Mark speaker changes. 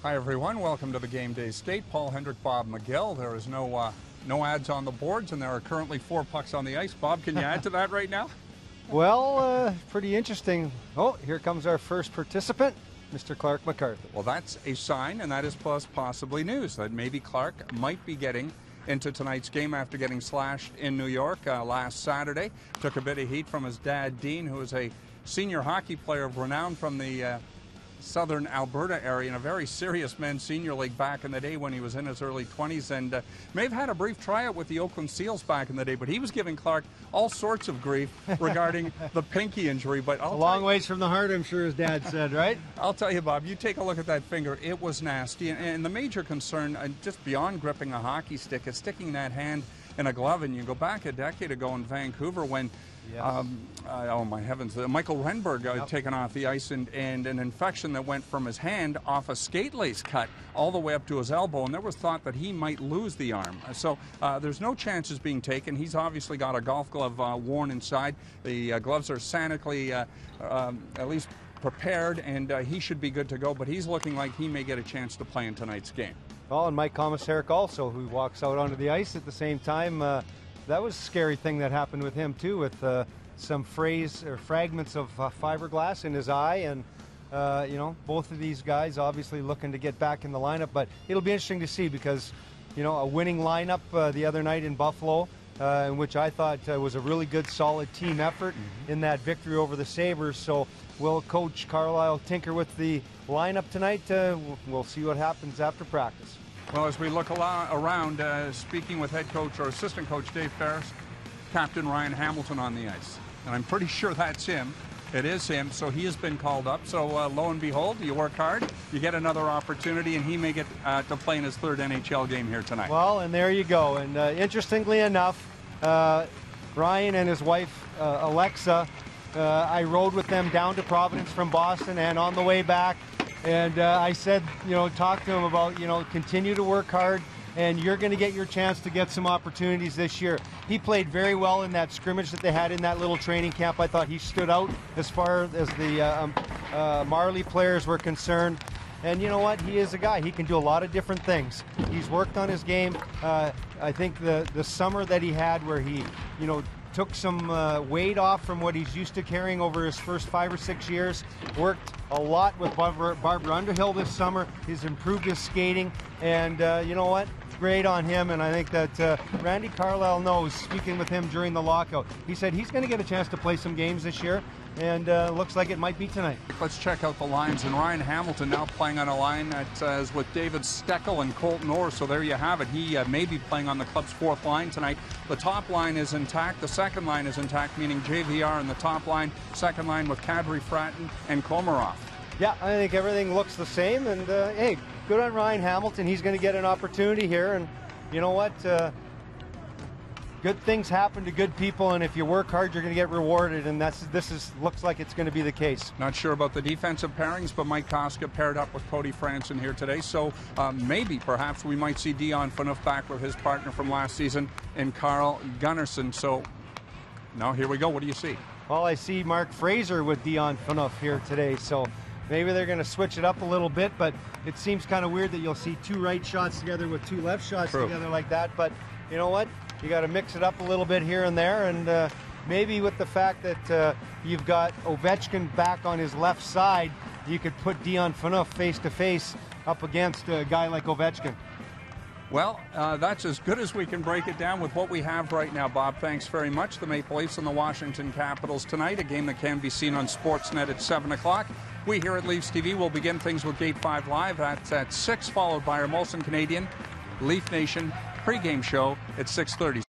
Speaker 1: Hi everyone, welcome to the Game Day Skate. Paul, Hendrick, Bob McGill. There is no ads on the boards, and there are currently 4 pucks on the ice. Bob, can you add to that right now?
Speaker 2: Well, pretty interesting. Oh, here comes our first participant, Mr. Clark McCarthy.
Speaker 1: Well, that's a sign, and that is possibly news, that maybe Clark might be getting into tonight's game after getting slashed in New York last Saturday. Took a bit of heat from his dad, Dean, who is a senior hockey player of renown from the southern Alberta area in a very serious men's senior league back in the day when he was in his early 20s, and may have had a brief tryout with the Oakland Seals back in the day, but he was giving Clark all sorts of grief regarding the pinky injury. But
Speaker 2: a long ways from the heart, I'm sure his dad said, right?
Speaker 1: I'll tell you, Bob, you take a look at that finger. It was nasty, and the major concern, just beyond gripping a hockey stick, is sticking that hand in a glove. And you go back a decade ago in Vancouver when
Speaker 2: yes.
Speaker 1: Oh my heavens, Michael Renberg taken off the ice, and an infection that went from his hand off a skate lace cut all the way up to his elbow, and there was thought that he might lose the arm. So there's no chances being taken. He's obviously got a golf glove worn inside. The gloves are sanically at least prepared, and he should be good to go, but he's looking like he may get a chance to play in tonight's game.
Speaker 2: Well, and Mike Komisarek also, who walks out onto the ice at the same time. That was a scary thing that happened with him too, with some fragments of fiberglass in his eye, and you know, both of these guys obviously looking to get back in the lineup. But it'll be interesting to see, because you know, a winning lineup the other night in Buffalo, in which I thought was a really good, solid team effort in that victory over the Sabres. So will Coach Carlisle tinker with the lineup tonight? We'll see what happens after practice.
Speaker 1: Well, as we look around, speaking with head coach or assistant coach Dave Ferris, Captain Ryan Hamilton on the ice. And I'm pretty sure that's him. It is him, so he has been called up. So lo and behold, you work hard, you get another opportunity, and he may get to play in his 3rd NHL game here tonight.
Speaker 2: Well, and there you go. And interestingly enough, Ryan and his wife, Alexa, I rode with them down to Providence from Boston, and on the way back, and I said, you know, talk to him about, you know, continue to work hard, and you're going to get your chance to get some opportunities this year. He played very well in that scrimmage that they had in that little training camp. I thought he stood out as far as the Marley players were concerned. And you know what? He is a guy. He can do a lot of different things. He's worked on his game. I think the summer that he had, where he, you know, took some weight off from what he's used to carrying over his first 5 or 6 years. Worked a lot with Barbara Underhill this summer. He's improved his skating, and you know what? Great on him. And I think that Randy Carlisle knows, speaking with him during the lockout, he said he's going to get a chance to play some games this year, and looks like it might be tonight.
Speaker 1: Let's check out the lines, and Ryan Hamilton now playing on a line that is with David Steckel and Colton Orr, so there you have it. He may be playing on the club's 4th line tonight. The top line is intact, the second line is intact, meaning JVR in the top line, second line with Kadri, Fratton, and Komarov.
Speaker 2: Yeah, I think everything looks the same, and hey, good on Ryan Hamilton. He's going to get an opportunity here, and you know what? Good things happen to good people, and if you work hard, you're going to get rewarded, and looks like it's going to be the case.
Speaker 1: Not sure about the defensive pairings, but Mike Koska paired up with Cody Franson here today, so maybe, perhaps, we might see Dion Phaneuf back with his partner from last season in Carl Gunnarsson. So now here we go. What do you see?
Speaker 2: Well, I see Mark Fraser with Dion Phaneuf here today, so maybe they're going to switch it up a little bit, but it seems kind of weird that you'll see 2 right shots together with 2 left shots together like that. But you know what? You got to mix it up a little bit here and there, and maybe with the fact that you've got Ovechkin back on his left side, you could put Dion Phaneuf face-to-face up against a guy like Ovechkin.
Speaker 1: Well, that's as good as we can break it down with what we have right now, Bob. Thanks very much. The Maple Leafs and the Washington Capitals tonight, a game that can be seen on Sportsnet at 7 o'clock. We here at Leafs TV will begin things with Gate 5 Live. That's at 6, followed by our Molson Canadian Leaf Nation pregame show at 6:30.